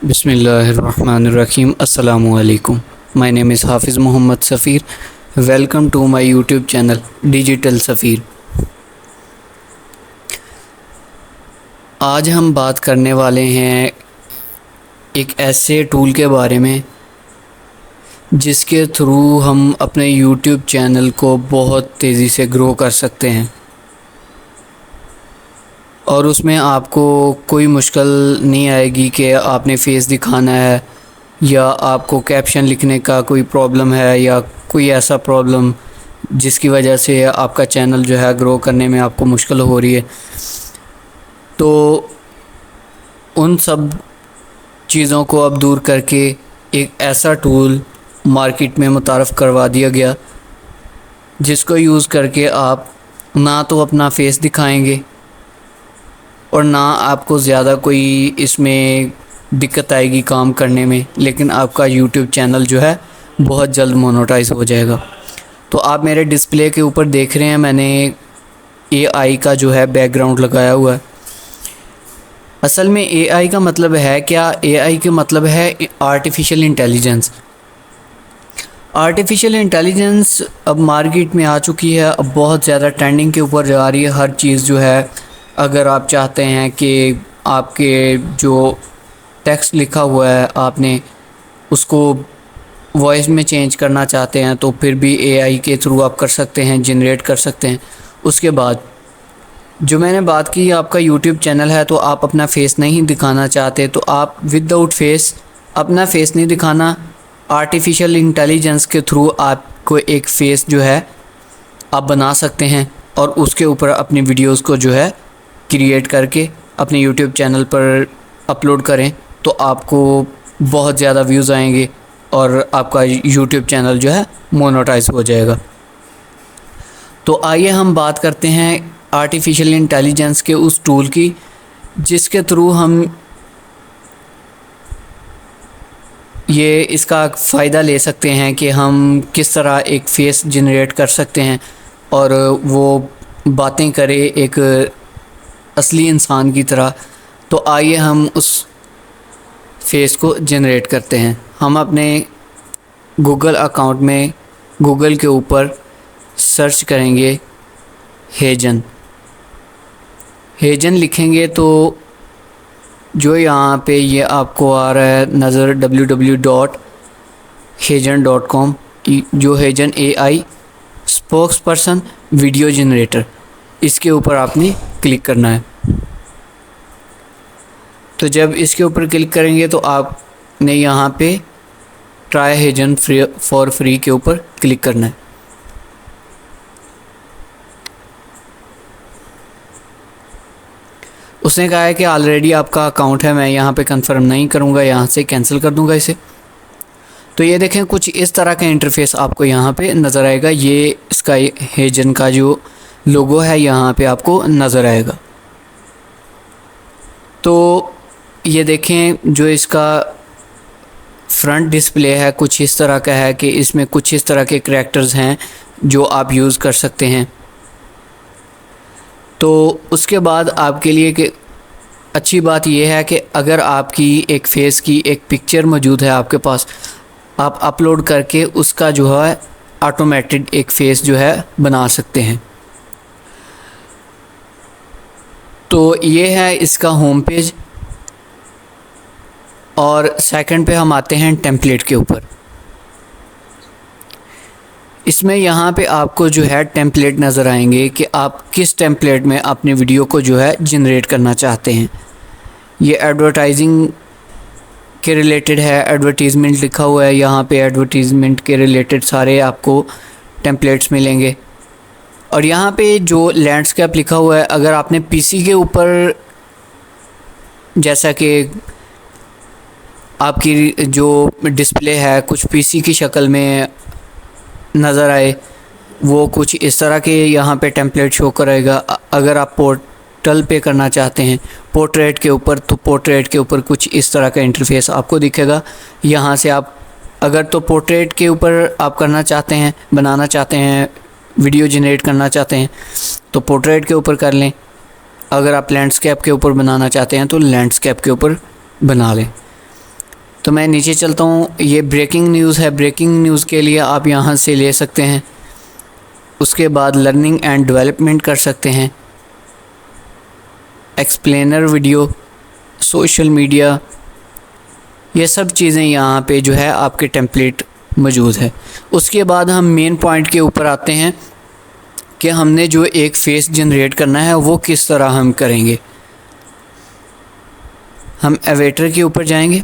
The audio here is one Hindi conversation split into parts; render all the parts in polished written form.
बिस्मिल्लाहिर्रहमानिर्रहीम। अस्सलामु अलैकुम। My name is Hafiz Mohammad Safeer. Welcome to my YouTube channel digital Safeer. आज हम बात करने वाले हैं एक ऐसे टूल के बारे में जिसके थ्रू हम अपने यूट्यूब चैनल को बहुत तेज़ी से ग्रो कर सकते हैं और उसमें आपको कोई मुश्किल नहीं आएगी कि आपने फेस दिखाना है या आपको कैप्शन लिखने का कोई प्रॉब्लम है या कोई ऐसा प्रॉब्लम जिसकी वजह से आपका चैनल जो है ग्रो करने में आपको मुश्किल हो रही है। तो उन सब चीज़ों को अब दूर करके एक ऐसा टूल मार्केट में मुतारफ़ करवा दिया गया जिसको यूज़ करके आप ना तो अपना फेस दिखाएंगे और ना आपको ज़्यादा कोई इसमें दिक्कत आएगी काम करने में, लेकिन आपका यूट्यूब चैनल जो है बहुत जल्द मोनेटाइज हो जाएगा। तो आप मेरे डिस्प्ले के ऊपर देख रहे हैं मैंने एआई का जो है बैकग्राउंड लगाया हुआ है। असल में एआई का मतलब है क्या? एआई के मतलब है आर्टिफिशियल इंटेलिजेंस। आर्टिफिशियल इंटेलिजेंस अब मार्केट में आ चुकी है, अब बहुत ज़्यादा ट्रेंडिंग के ऊपर जा रही है। हर चीज़ जो है, अगर आप चाहते हैं कि आपके जो टेक्स्ट लिखा हुआ है आपने उसको वॉइस में चेंज करना चाहते हैं तो फिर भी एआई के थ्रू आप कर सकते हैं, जनरेट कर सकते हैं। उसके बाद जो मैंने बात की, आपका यूट्यूब चैनल है तो आप अपना फेस नहीं दिखाना चाहते तो आप विदाउट फेस, अपना फेस नहीं दिखाना, आर्टिफिशियल इंटेलिजेंस के थ्रू आपको एक फेस जो है आप बना सकते हैं और उसके ऊपर अपनी वीडियोस को जो है क्रिएट करके अपने यूट्यूब चैनल पर अपलोड करें तो आपको बहुत ज़्यादा व्यूज़ आएंगे और आपका यूट्यूब चैनल जो है मोनेटाइज हो जाएगा। तो आइए हम बात करते हैं आर्टिफिशियल इंटेलिजेंस के उस टूल की जिसके थ्रू हम ये इसका फ़ायदा ले सकते हैं कि हम किस तरह एक फ़ेस जनरेट कर सकते हैं और वो बातें करे एक असली इंसान की तरह। तो आइए हम उस फेस को जनरेट करते हैं। हम अपने गूगल अकाउंट में गूगल के ऊपर सर्च करेंगे हेजन लिखेंगे तो जो यहाँ पे ये आपको आ रहा है नज़र www.hejan.com, जो HeyGen AI spokesperson video generator, इसके ऊपर आपने क्लिक करना है। तो जब इसके ऊपर क्लिक करेंगे तो आपने यहाँ पे ट्राई हेजन फॉर फ्री के ऊपर क्लिक करना है। उसने कहा है कि ऑलरेडी आपका अकाउंट है, मैं यहाँ पे कंफर्म नहीं करूँगा, यहाँ से कैंसिल कर दूँगा इसे। तो ये देखें कुछ इस तरह का इंटरफेस आपको यहाँ पे नज़र आएगा। ये इसका हेजन का जो लोगो है यहाँ पे आपको नज़र आएगा। तो ये देखें जो इसका फ्रंट डिस्प्ले है कुछ इस तरह का है कि इसमें कुछ इस तरह के करैक्टर्स हैं जो आप यूज़ कर सकते हैं। तो उसके बाद आपके लिए कि अच्छी बात यह है कि अगर आपकी एक फ़ेस की एक पिक्चर मौजूद है आपके पास, आप अपलोड करके उसका जो है ऑटोमेटेड एक फ़ेस जो है बना सकते हैं। तो ये है इसका होम पेज और सेकंड पे हम आते हैं टेम्पलेट के ऊपर। इसमें यहाँ पे आपको जो है टेम्पलेट नज़र आएंगे कि आप किस टेम्पलेट में अपने वीडियो को जो है जनरेट करना चाहते हैं। ये एडवर्टाइजिंग के रिलेटेड है, एडवर्टीज़मेंट लिखा हुआ है यहाँ पे, एडवर्टीज़मेंट के रिलेटेड सारे आपको टेम्पलेट्स मिलेंगे। और यहाँ पे जो लैंडस्केप लिखा हुआ है, अगर आपने पीसी के ऊपर, जैसा कि आपकी जो डिस्प्ले है कुछ पीसी की शक्ल में नज़र आए, वो कुछ इस तरह के यहाँ पे टेम्पलेट शो करेगा। अगर आप पोर्टल पे करना चाहते हैं पोर्ट्रेट के ऊपर, तो पोर्ट्रेट के ऊपर कुछ इस तरह का इंटरफेस आपको दिखेगा। यहाँ से आप अगर तो पोर्ट्रेट के ऊपर आप करना चाहते हैं, बनाना चाहते हैं, वीडियो जनरेट करना चाहते हैं तो पोर्ट्रेट के ऊपर कर लें। अगर आप लैंडस्केप के ऊपर बनाना चाहते हैं तो लैंडस्केप के ऊपर बना लें। तो मैं नीचे चलता हूँ। ये ब्रेकिंग न्यूज़ है, ब्रेकिंग न्यूज़ के लिए आप यहाँ से ले सकते हैं। उसके बाद लर्निंग एंड डेवलपमेंट कर सकते हैं, एक्सप्लेनर वीडियो, सोशल मीडिया, ये सब चीज़ें यहाँ पे जो है आपके टेम्पलेट मौजूद है। उसके बाद हम मेन पॉइंट के ऊपर आते हैं कि हमने जो एक फेस जनरेट करना है वो किस तरह हम करेंगे। हम एवेटर के ऊपर जाएंगे,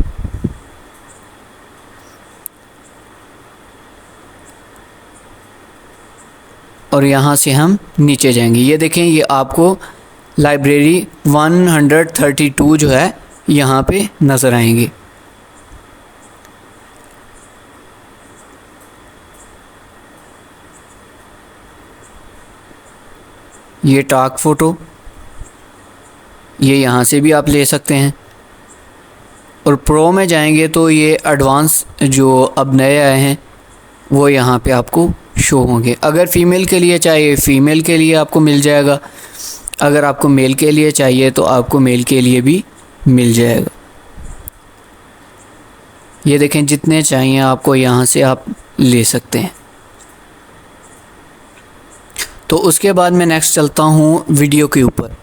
और यहाँ से हम नीचे जाएंगे। ये देखें, ये आपको लाइब्रेरी 132 जो है यहाँ पे नज़र आएंगे। ये टॉक फ़ोटो, ये यहाँ से भी आप ले सकते हैं। और प्रो में जाएंगे तो ये एडवांस जो अब नए आए हैं वो यहाँ पे आपको शो होंगे। अगर फ़ीमेल के लिए चाहिए, फ़ीमेल के लिए आपको मिल जाएगा। अगर आपको मेल के लिए चाहिए तो आपको मेल के लिए भी मिल जाएगा। ये देखें, जितने चाहिए आपको यहाँ से आप ले सकते हैं। तो उसके बाद मैं नेक्स्ट चलता हूँ वीडियो के ऊपर।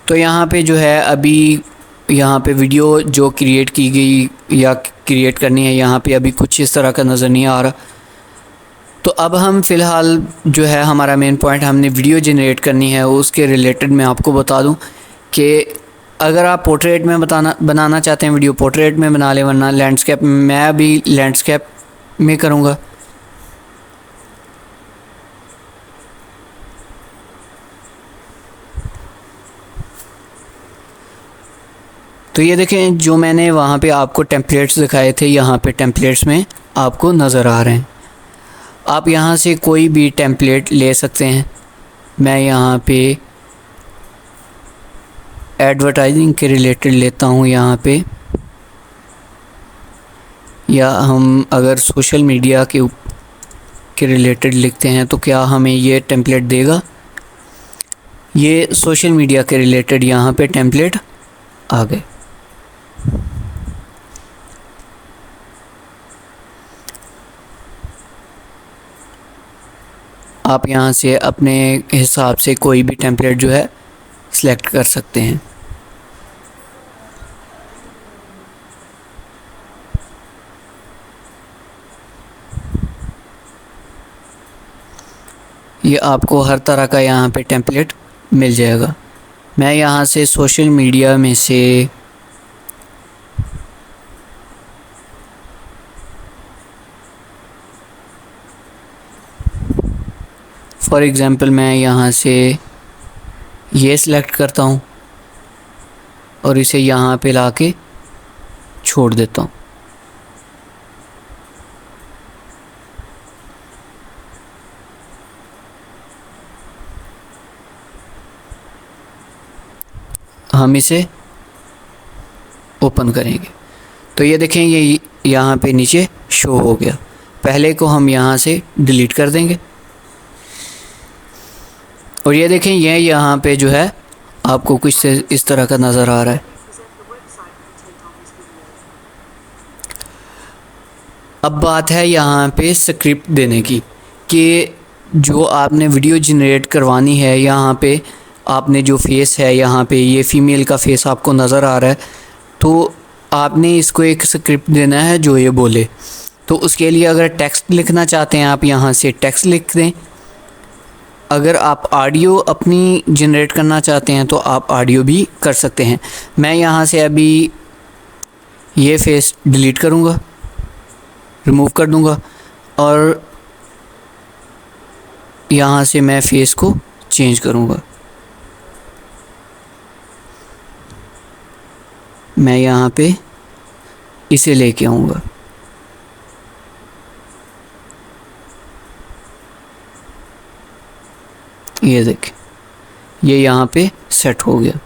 तो यहाँ पे जो है अभी यहाँ पे वीडियो जो क्रिएट की गई या क्रिएट करनी है, यहाँ पे अभी कुछ इस तरह का नज़र नहीं आ रहा। तो अब हम फ़िलहाल जो है हमारा मेन पॉइंट, हमने वीडियो जनरेट करनी है, उसके रिलेटेड मैं आपको बता दूं कि अगर आप पोर्ट्रेट में बनाना चाहते हैं वीडियो, पोर्ट्रेट में बना लें, वरना लैंडस्केप, मैं अभी लैंडस्केप में करूँगा। तो ये देखें, जो मैंने वहाँ पे आपको टेम्पलेट्स दिखाए थे, यहाँ पे टेम्पलेट्स में आपको नज़र आ रहे हैं। आप यहाँ से कोई भी टेम्पलेट ले सकते हैं। मैं यहाँ पे एडवर्टाइजिंग के रिलेटेड लेता हूँ यहाँ पे, या हम अगर सोशल मीडिया के रिलेटेड लिखते हैं तो क्या हमें ये टेम्पलेट देगा। ये सोशल मीडिया के रिलेटेड यहाँ पे टेम्पलेट आ गए। आप यहाँ से अपने हिसाब से कोई भी टेम्पलेट जो है सिलेक्ट कर सकते हैं। ये आपको हर तरह का यहाँ पे टेम्पलेट मिल जाएगा। मैं यहाँ से सोशल मीडिया में से फॉर एग्ज़ाम्पल मैं यहाँ से ये सिलेक्ट करता हूँ और इसे यहाँ पे लाके छोड़ देता हूँ। हम इसे ओपन करेंगे तो ये देखें, ये यहाँ पे नीचे शो हो गया। पहले को हम यहाँ से डिलीट कर देंगे और ये देखें, ये यहाँ पे जो है आपको कुछ से इस तरह का नज़र आ रहा है। अब बात है यहाँ पे स्क्रिप्ट देने की, कि जो आपने वीडियो जनरेट करवानी है, यहाँ पे आपने जो फेस है, यहाँ पे ये फ़ीमेल का फेस आपको नज़र आ रहा है, तो आपने इसको एक स्क्रिप्ट देना है जो ये बोले। तो उसके लिए अगर टेक्स्ट लिखना चाहते हैं आप यहाँ से टेक्स्ट लिख दें। अगर आप ऑडियो अपनी जनरेट करना चाहते हैं तो आप ऑडियो भी कर सकते हैं। मैं यहाँ से अभी ये फेस डिलीट करूँगा, रिमूव कर दूँगा और यहाँ से मैं फेस को चेंज करूँगा। मैं यहाँ पे इसे लेके आऊँगा। ये देखें, ये यहाँ पे सेट हो गया।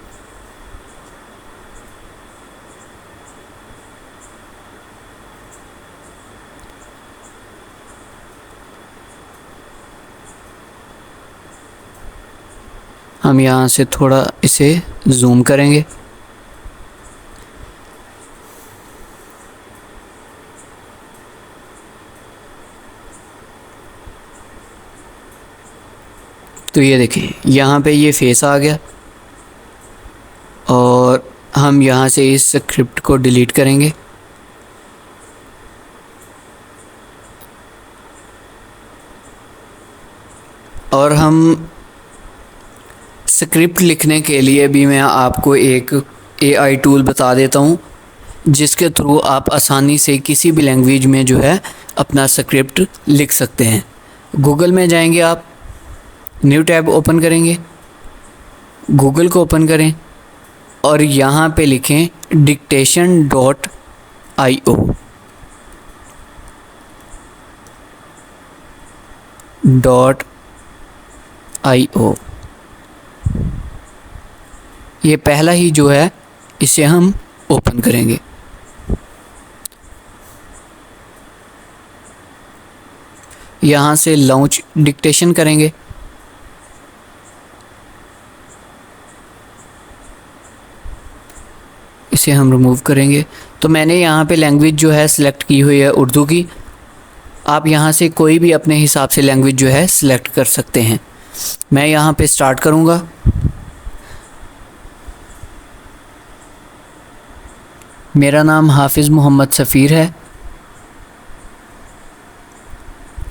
हम यहाँ से थोड़ा इसे जूम करेंगे तो ये देखें यहाँ पे ये फेस आ गया और हम यहाँ से इस स्क्रिप्ट को डिलीट करेंगे। और हम स्क्रिप्ट लिखने के लिए भी मैं आपको एक AI टूल बता देता हूँ जिसके थ्रू आप आसानी से किसी भी लैंग्वेज में जो है अपना स्क्रिप्ट लिख सकते हैं। गूगल में जाएंगे, आप न्यू टैब ओपन करेंगे, गूगल को ओपन करें और यहाँ पे लिखें dictation.io .io। ये पहला ही जो है इसे हम ओपन करेंगे। यहाँ से लॉन्च डिक्टेशन करेंगे। इसे हम रिमूव करेंगे। तो मैंने यहाँ पे लैंग्वेज जो है सिलेक्ट की हुई है उर्दू की। आप यहाँ से कोई भी अपने हिसाब से लैंग्वेज जो है सिलेक्ट कर सकते हैं। मैं यहाँ पे स्टार्ट करूँगा। मेरा नाम हाफिज़ मोहम्मद सफ़ीर है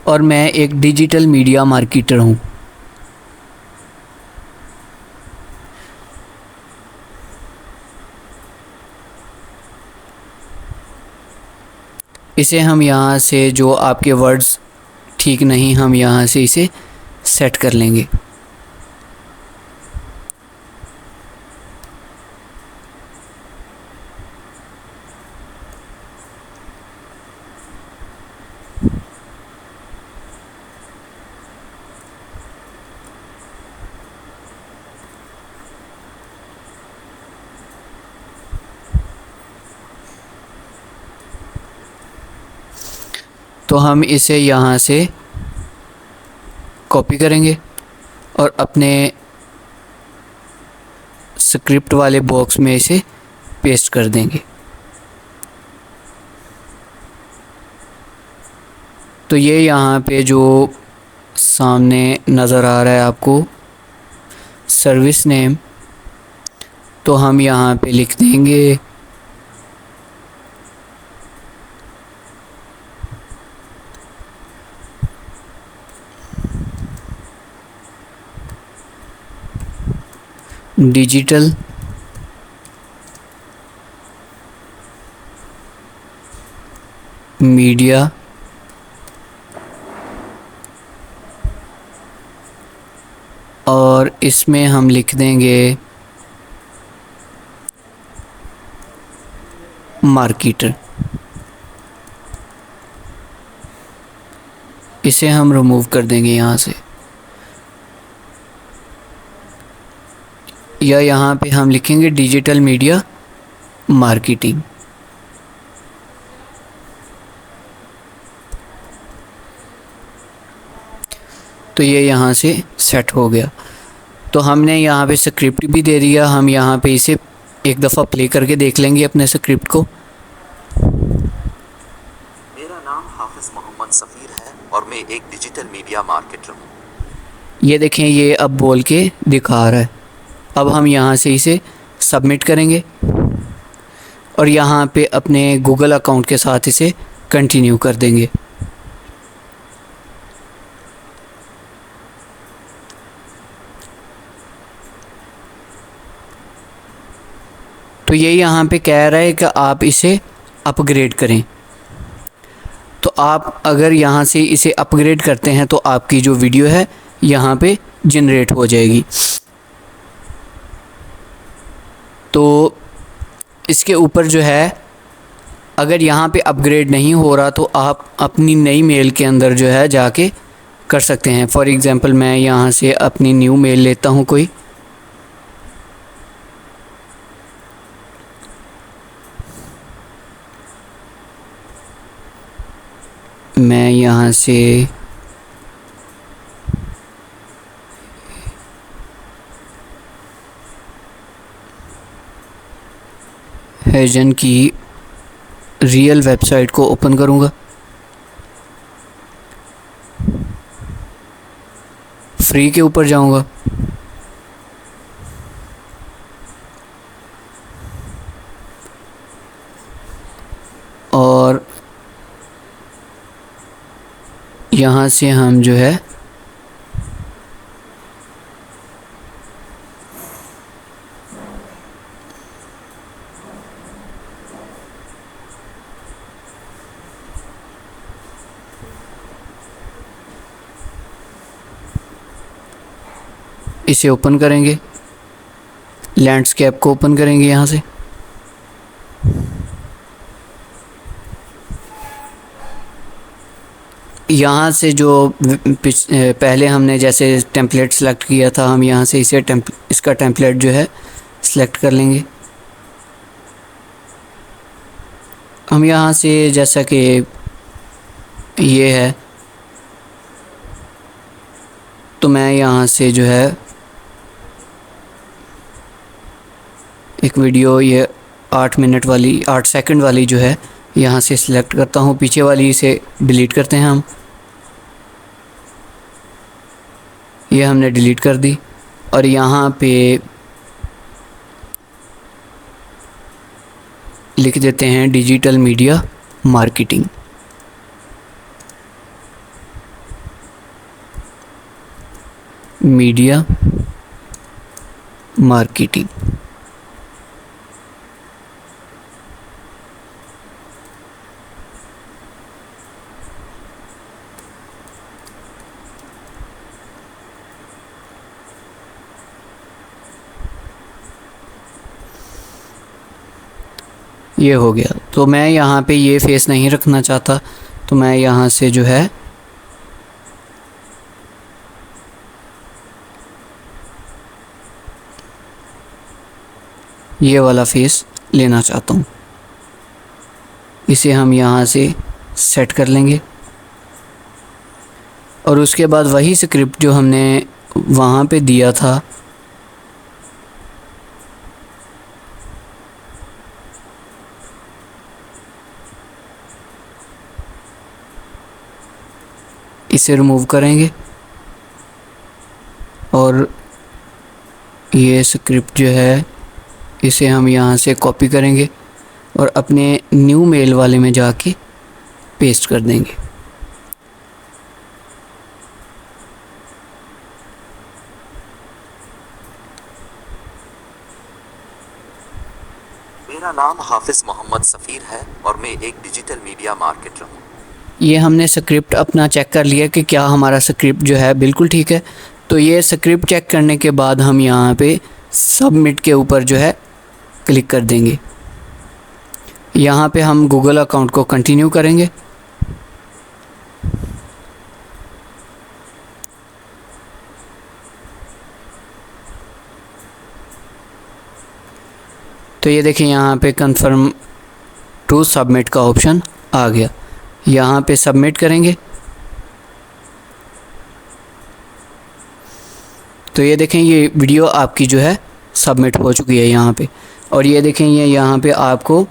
और मैं एक डिजिटल मीडिया मार्केटर हूँ। इसे हम यहाँ से जो आपके वर्ड्स ठीक नहीं, हम यहाँ से इसे सेट कर लेंगे। तो हम इसे यहाँ से कॉपी करेंगे और अपने स्क्रिप्ट वाले बॉक्स में इसे पेस्ट कर देंगे। तो ये यहाँ पे जो सामने नज़र आ रहा है आपको सर्विस नेम, तो हम यहाँ पे लिख देंगे डिजिटल मीडिया और इसमें हम लिख देंगे मार्केटर। इसे हम रिमूव कर देंगे यहाँ से, या यहाँ पे हम लिखेंगे डिजिटल मीडिया मार्केटिंग। तो ये यहाँ से सेट हो गया। तो हमने यहाँ पे स्क्रिप्ट भी दे दिया। हम यहाँ पे इसे एक दफ़ा प्ले करके देख लेंगे अपने स्क्रिप्ट को। मेरा नाम हाफिज़ मोहम्मद सफ़ीर है और मैं एक डिजिटल मीडिया मार्केटर हूँ। ये देखें, ये अब बोल के दिखा रहा है। अब हम यहाँ से इसे सबमिट करेंगे और यहाँ पे अपने गूगल अकाउंट के साथ इसे कंटिन्यू कर देंगे। तो ये यहाँ पे कह रहा है कि आप इसे अपग्रेड करें। तो आप अगर यहाँ से इसे अपग्रेड करते हैं तो आपकी जो वीडियो है यहाँ पे जनरेट हो जाएगी। तो इसके ऊपर जो है, अगर यहाँ पे अपग्रेड नहीं हो रहा तो आप अपनी नई मेल के अंदर जो है जाके कर सकते हैं। फॉर एग्ज़ाम्पल मैं यहाँ से अपनी न्यू मेल लेता हूँ कोई, मैं यहाँ से हेजन की रियल वेबसाइट को ओपन करूँगा। फ्री के ऊपर जाऊंगा। और यहाँ से हम जो है इसे ओपन करेंगे, लैंडस्केप को ओपन करेंगे यहाँ से। यहाँ से जो पहले हमने जैसे टेम्पलेट सेलेक्ट किया था, हम यहाँ से इसका टेम्पलेट जो है सेलेक्ट कर लेंगे। हम यहाँ से जैसा कि ये है, तो मैं यहाँ से जो है एक वीडियो ये 8 मिनट वाली 8 सेकंड वाली जो है यहाँ से सिलेक्ट करता हूँ। पीछे वाली इसे डिलीट करते हैं हम। ये हमने डिलीट कर दी और यहाँ पे लिख देते हैं digital media marketing. Media marketing. ये हो गया। तो मैं यहाँ पे ये फेस नहीं रखना चाहता, तो मैं यहाँ से जो है ये वाला फेस लेना चाहता हूँ। इसे हम यहाँ से सेट कर लेंगे और उसके बाद वही स्क्रिप्ट जो हमने वहाँ पे दिया था इसे रिमूव करेंगे और ये स्क्रिप्ट जो है इसे हम यहाँ से कॉपी करेंगे और अपने न्यू मेल वाले में जाके पेस्ट कर देंगे। मेरा नाम हाफिज मोहम्मद सफ़ीर है और मैं एक डिजिटल मीडिया मार्केटर हूँ। ये हमने स्क्रिप्ट अपना चेक कर लिया कि क्या हमारा स्क्रिप्ट जो है बिल्कुल ठीक है। तो ये स्क्रिप्ट चेक करने के बाद हम यहाँ पे सबमिट के ऊपर जो है क्लिक कर देंगे। यहाँ पे हम गूगल अकाउंट को कंटिन्यू करेंगे। तो ये देखिए यहाँ पे कंफर्म टू सबमिट का ऑप्शन आ गया। यहाँ पे सबमिट करेंगे तो ये देखें ये वीडियो आपकी जो है सबमिट हो चुकी है यहाँ पे। और ये देखें ये यहाँ पे आपको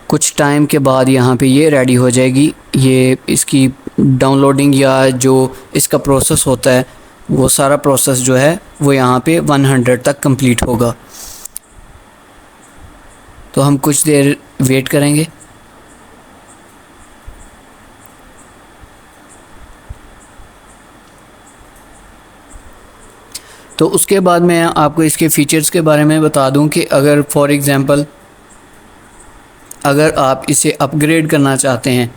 कुछ टाइम के बाद यहाँ पे ये रेडी हो जाएगी। ये इसकी डाउनलोडिंग या जो इसका प्रोसेस होता है वो सारा प्रोसेस जो है वो यहाँ पे 100 तक कंप्लीट होगा। तो हम कुछ देर वेट करेंगे। तो उसके बाद मैं आपको इसके फ़ीचर्स के बारे में बता दूं कि अगर फॉर एग्ज़ाम्पल अगर आप इसे अपग्रेड करना चाहते हैं,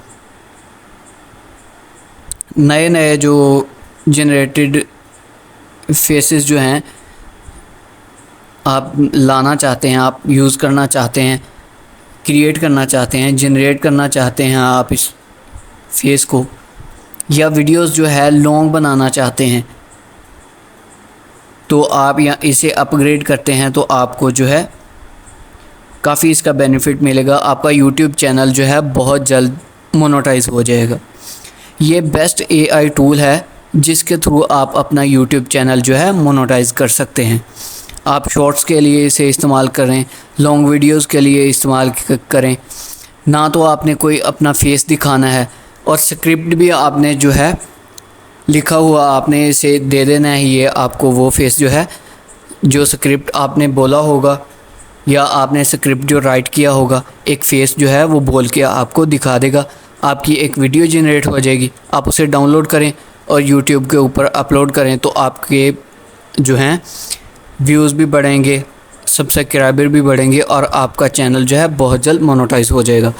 नए नए जो जनरेटेड फेसेस जो हैं आप लाना चाहते हैं, आप यूज़ करना चाहते हैं, क्रिएट करना चाहते हैं, जनरेट करना चाहते हैं आप इस फेस को, या वीडियोस जो है लॉन्ग बनाना चाहते हैं, तो आप यहाँ इसे अपग्रेड करते हैं तो आपको जो है काफ़ी इसका बेनिफिट मिलेगा। आपका यूट्यूब चैनल जो है बहुत जल्द मोनेटाइज हो जाएगा। ये बेस्ट AI टूल है जिसके थ्रू आप अपना यूट्यूब चैनल जो है मोनेटाइज कर सकते हैं। आप शॉर्ट्स के लिए इसे इस्तेमाल करें, लॉन्ग वीडियोस के लिए इस्तेमाल करें। ना तो आपने कोई अपना फेस दिखाना है और स्क्रिप्ट भी आपने जो है लिखा हुआ आपने इसे दे देना है। ये आपको वो फेस जो है, जो स्क्रिप्ट आपने बोला होगा या आपने स्क्रिप्ट जो राइट किया होगा, एक फ़ेस जो है वो बोल के आपको दिखा देगा। आपकी एक वीडियो जनरेट हो जाएगी, आप उसे डाउनलोड करें और यूट्यूब के ऊपर अपलोड करें तो आपके जो हैं व्यूज़ भी बढ़ेंगे, सब्सक्राइबर भी बढ़ेंगे और आपका चैनल जो है बहुत जल्द मोनेटाइज हो जाएगा।